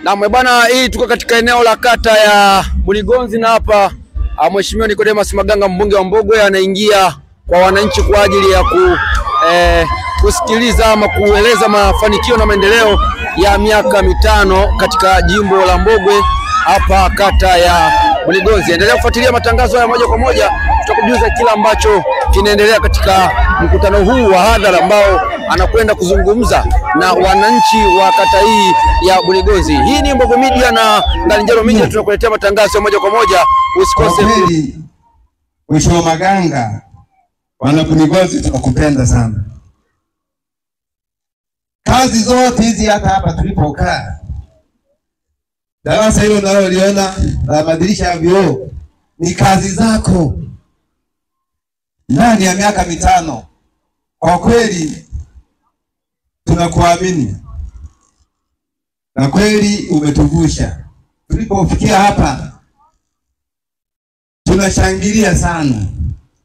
Na bwana, hii tuko katika eneo la kata ya Buligonzi na hapa Mheshimiwa Nicodemus Maganga, mbunge wa Mbogwe, anaingia kwa wananchi kwa ajili ya kusikiliza ama kueleza mafanikio na maendeleo ya miaka mitano katika jimbo la Mbogwe hapa kata ya Buligonzi. Endelea kufuatilia matangazo haya moja kwa moja, tutakujuza kila ambacho kinaendelea katika mkutano huu wa hadhara ambao anakwenda kuzungumza na wananchi wa kata hii ya Buligonzi. Hii ni Mbogwe Media na Ngalinjaro Media, tunakuletea matangazo moja kwa moja, usikose. Mheshimiwa Maganga, wana Buligonzi tunakupenda sana. Kazi zote hizi hata hapa tulipokaa, darasa hilo unaloliona na madirisha ya vioo ni kazi zako ndani ya miaka mitano. Kwa kweli tunakuamini na kweli umetuvusha. Tulipofikia hapa tunashangilia sana.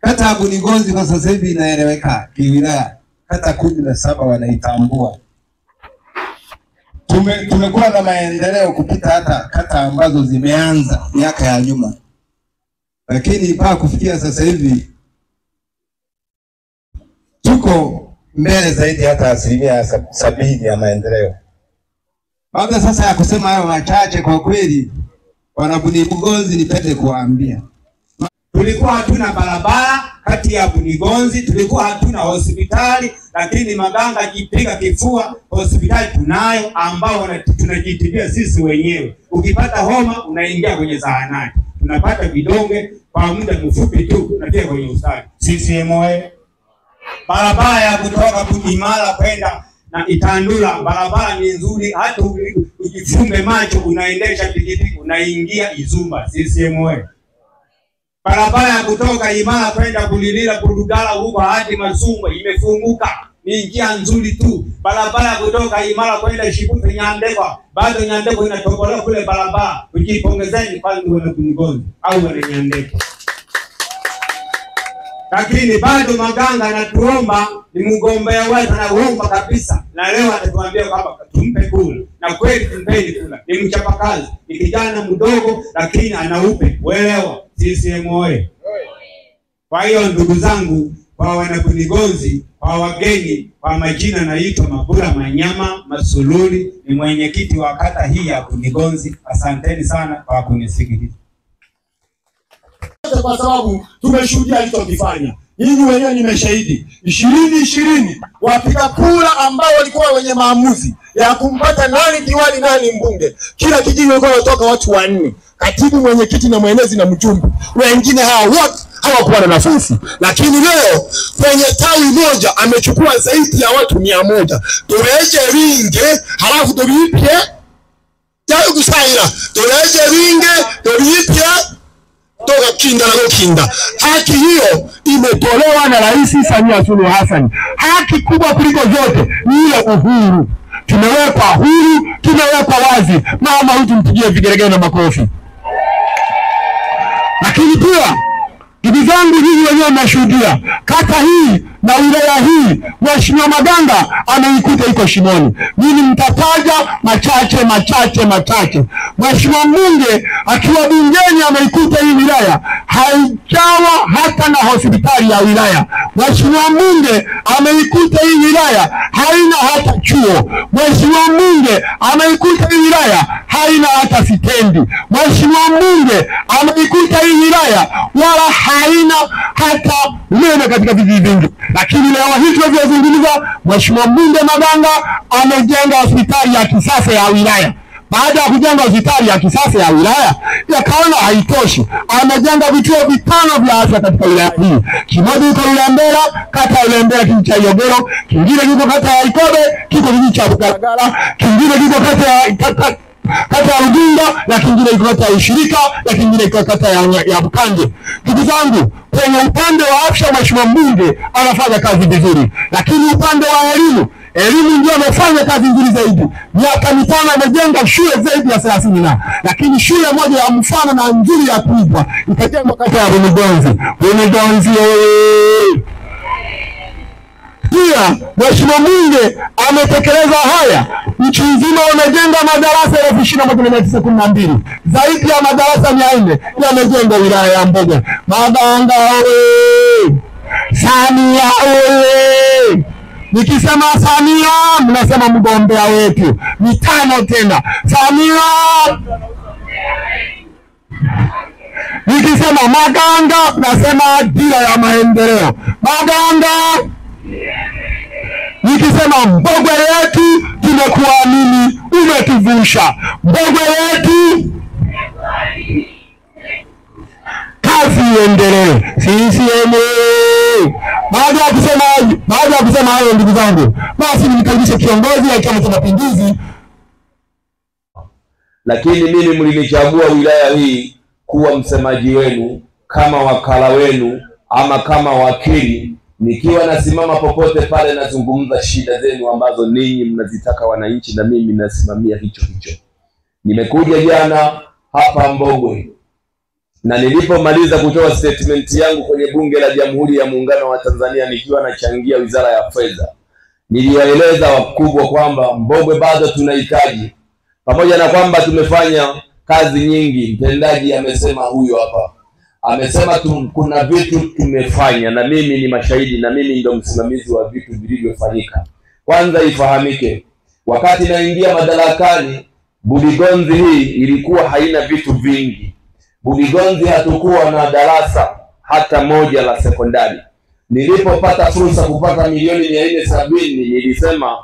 Kata ya Buligonzi kwa sasa hivi inaeleweka kiwilaya, kata 17 wanaitambua. Tumekuwa na maendeleo kupita hata kata ambazo zimeanza miaka ya nyuma, lakini mpaka kufikia sasa hivi tuko mbele zaidi hata 70% ya maendeleo. Baada sasa ya kusema hayo machache, kwa kweli wana Buligonzi nipende kuwaambia, tulikuwa hatuna barabara kati ya Buligonzi, tulikuwa hatuna hospitali, lakini Maganga jipiga kifua, hospitali tunayo ambao tunajitibia sisi wenyewe. Ukipata homa unaingia kwenye zahanati, tunapata vidonge kwa muda mfupi tu tunafika kwenye hospitali. CCM oye! Barabara ya kutoka Butimala kwenda na Itandula, barabara ni nzuri, hata ujifumbe macho unaendesha pikipiki unaingia Izumba. CCM oye! Barabara ya kutoka Imara kwenda Bulilila Bulugala huko hadi Masungwe imefunguka, ni njia nzuri tu. Barabara ya kutoka Imara kwenda Shikupe Nyandekwa, bado Nyandekwa inatobolewa kule barabara. Ujipongezeni kwa ndugu wana Buligonzi au wana Nyandekwa. Lakini bado Maganga anatuomba, ni mgombea wetu, anaomba kabisa, na leo atatuambia kwamba tumpe kula. Na kweli tumpeni kula. Ni mchapakazi, ni kijana mdogo lakini anaupe. Uelewa? CCM oye! Kwa hiyo ndugu zangu, kwa wana Buligonzi, kwa wageni, kwa majina naitwa Mabula Manyama Masululi, ni mwenyekiti wa kata hii ya Buligonzi. Asanteni sana kwa kunisikiliza. Kwa sababu tumeshuhudia alichokifanya. Nyinyi wenyewe ni mashahidi. 2020 wapiga kura ambao walikuwa wenye maamuzi ya kumpata nani diwani nani mbunge, kila kijiji walikuwa watoka watu 4, katibu, mwenyekiti na mwenezi na mjumbe. Wengine hao wote hawakuwa na nafasi. Lakini leo kwenye tawi moja amechukua zaidi ya watu 100. Tureje ringe halafu tubipye tayo kusaira. Tureje ringe tubipye toka kinda na kinda. Haki hiyo imetolewa na Rais Samia Suluhu Hassan. Haki kubwa kuliko zote ni ile uhuru. Tumewekwa huru, tumewekwa wazi. Mama huyu mpigie vigelegele na makofi. Lakini pia ndugu zangu, hivi wenyewe mnashuhudia kata hii na wilaya hii Mheshimiwa Maganga ameikuta iko shimoni. Mimi mtataja machache. Mheshimiwa mbunge akiwa bungeni ameikuta hii wilaya haijawa hata na hospitali ya wilaya. Mheshimiwa mbunge ameikuta hii wilaya haina hata chuo. Mheshimiwa mbunge ameikuta hii wilaya haina hata stendi. Mheshimiwa mbunge ameikuta hii wilaya wala haina hata umeme katika vijiji vingi. Lakini leo hii tunavyozungumza, Mheshimiwa mbunge Maganga amejenga hospitali ya kisasa ya wilaya. Baada ya kujenga hospitali ya kisasa ya wilaya, yakaona haitoshi, amejenga vituo 5 vya afya katika wilaya hii. Kimoja kiko Ulembela, kata ya Ulembela kijiji cha Yogoro, kingine kiko kata ya Ikobe, kiko kijiji cha Bugaragala, kingine kiko kata ya Udinga, na kingine kiko kata ya Ushirika, na kingine kiko kata ya Bukanje. Ndugu zangu, kwenye upande wa afya Mheshimiwa mbunge anafanya kazi vizuri, lakini upande wa elimu ndio amefanya kazi nzuri zaidi. Miaka mitano amejenga shule zaidi ya 30 lakini shule moja ya mfano na nzuri ya kuigwa ikajengwa kata ya Buligonzi. Pia Mheshimiwa mbunge ametekeleza haya. Nchi nzima wamejenga madarasa 2021-1912 zaidi ya madarasa 400 yamejengwa wilaya ya Mbogwe. Maganga oye! Samia oye! Nikisema Samia mnasema mgombea wetu. Mitano tena. Samia! Nikisema Maganga mnasema dira ya maendeleo. Maganga! Nikisema Mbogwe yetu tumekuamini, umetuvusha. Mbogwe yetu kazi iendelee. CCM. Baada ya kusema hayo, ndugu zangu, basi nimkaribishe kiongozi wa Chama cha Mapinduzi. Lakini mimi mlinichagua wilaya hii kuwa msemaji wenu, kama wakala wenu ama kama wakili, nikiwa nasimama popote pale nazungumza shida zenu ambazo ninyi mnazitaka wananchi, na mimi nasimamia hicho. Nimekuja jana hapa Mbogwe, na nilipomaliza kutoa statement yangu kwenye Bunge la Jamhuri ya Muungano wa Tanzania nikiwa nachangia Wizara ya Fedha, niliwaeleza wakubwa kwamba Mbogwe bado tunahitaji, pamoja na kwamba tumefanya kazi nyingi. Mtendaji amesema, huyo hapa amesema kuna vitu tumefanya, na mimi ni mashahidi, na mimi ndio msimamizi wa vitu vilivyofanyika. Kwanza ifahamike, wakati naingia madarakani, Buligonzi hii ilikuwa haina vitu vingi. Buligonzi hatukuwa na darasa hata moja la sekondari. Nilipopata fursa kupata milioni 470, nilisema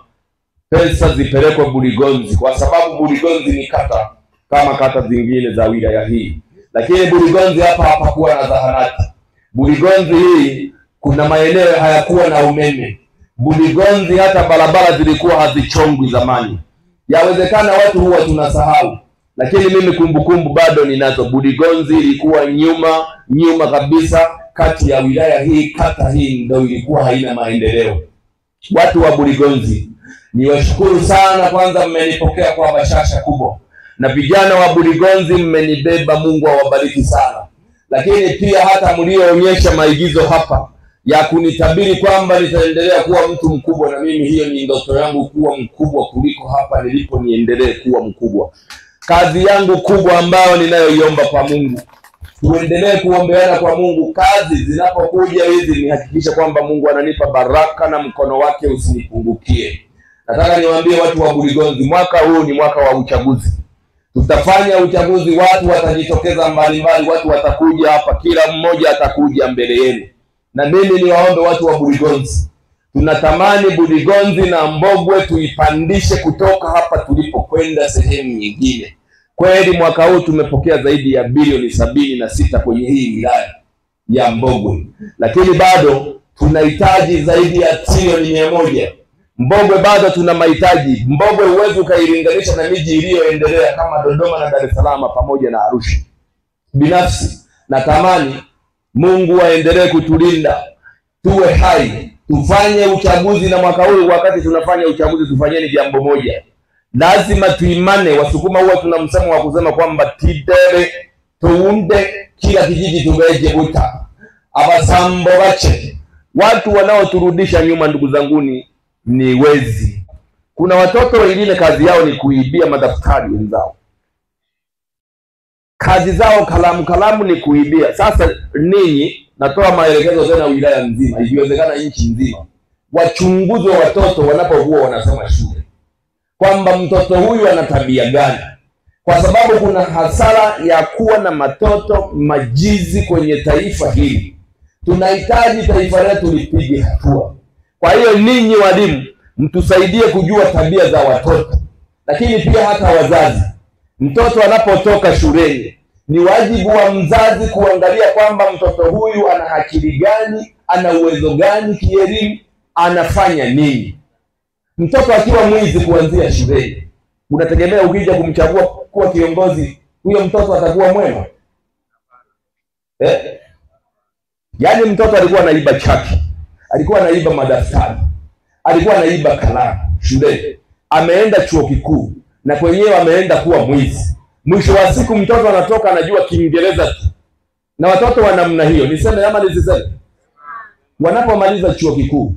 pesa zipelekwe Buligonzi, kwa sababu Buligonzi ni kata kama kata zingine za wilaya hii. Lakini Buligonzi hapa hapakuwa na zahanati. Buligonzi hii kuna maeneo hayakuwa na umeme. Buligonzi hata barabara zilikuwa hazichongwi zamani. Yawezekana watu huwa tunasahau, lakini mimi kumbukumbu bado ninazo. Buligonzi ilikuwa nyuma kabisa kati ya wilaya hii, kata hii ndio ilikuwa haina maendeleo. Watu wa Buligonzi, niwashukuru sana, kwanza mmenipokea kwa bashasha kubwa, na vijana wa Buligonzi mmenibeba, Mungu awabariki sana. Lakini pia hata mlioonyesha maigizo hapa ya kunitabiri kwamba nitaendelea kuwa mtu mkubwa, na mimi hiyo ni ndoto yangu, kuwa mkubwa kuliko hapa nilipo, niendelee kuwa mkubwa. Kazi yangu kubwa ambayo ninayoiomba kwa Mungu, tuendelee kuombeana kwa Mungu. Kazi zinapokuja hizi nihakikisha kwamba Mungu ananipa baraka na mkono wake usinipungukie. Nataka niwaambie watu wa Buligonzi, mwaka huu ni mwaka wa uchaguzi. Tutafanya uchaguzi, watu watajitokeza mbalimbali, watu watakuja hapa, kila mmoja atakuja mbele yenu. Na mimi niwaombe watu wa Buligonzi, tunatamani Buligonzi na Mbogwe tuipandishe kutoka hapa tulipokwenda sehemu nyingine. Kweli mwaka huu tumepokea zaidi ya bilioni 76 kwenye hii wilaya ya Mbogwe, lakini bado tunahitaji zaidi ya trilioni 100. Mbogwe bado tuna mahitaji. Mbogwe huwezi ukailinganisha na miji iliyoendelea kama Dodoma na Dar es Salaam pamoja na Arusha. Binafsi natamani Mungu aendelee kutulinda, tuwe hai, tufanye uchaguzi. Na mwaka huu wakati tunafanya uchaguzi, tufanyeni jambo moja, lazima tuimane. Wasukuma huwa tuna msemo wa kusema kwamba tidere tuunde kila kijiji tugeje buta abasambo bache. Watu wanaoturudisha nyuma, ndugu zanguni, ni wezi. Kuna watoto wengine kazi yao ni kuibia madaftari wenzao, kazi zao kalamu ni kuibia. Sasa ninyi, natoa maelekezo tena wilaya nzima, ikiwezekana nchi nzima, wachunguzi wa watoto wanapokuwa wanasoma shule, kwamba mtoto huyu ana tabia gani, kwa sababu kuna hasara ya kuwa na matoto majizi kwenye taifa hili. Tunahitaji taifa letu lipige hatua. Kwa hiyo ninyi walimu, mtusaidie kujua tabia za watoto, lakini pia hata wazazi. Mtoto anapotoka shuleni, ni wajibu wa mzazi kuangalia kwamba mtoto huyu ana akili gani, ana uwezo gani kielimu, anafanya nini. Mtoto akiwa mwizi kuanzia shuleni, unategemea ukija kumchagua kuwa kiongozi, huyo mtoto atakuwa mwema? Yaani mtoto alikuwa anaiba chaki, alikuwa anaiba madaftari, alikuwa anaiba kalamu shuleni, ameenda chuo kikuu na kwenyewe ameenda kuwa mwizi. Mwisho wa siku mtoto anatoka anajua Kiingereza tu. Na watoto wa namna hiyo, niseme ama nisiseme, wanapomaliza chuo kikuu,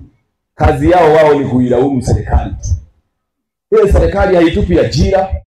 kazi yao wao ni kuilaumu serikali. Ile serikali haitupi ajira,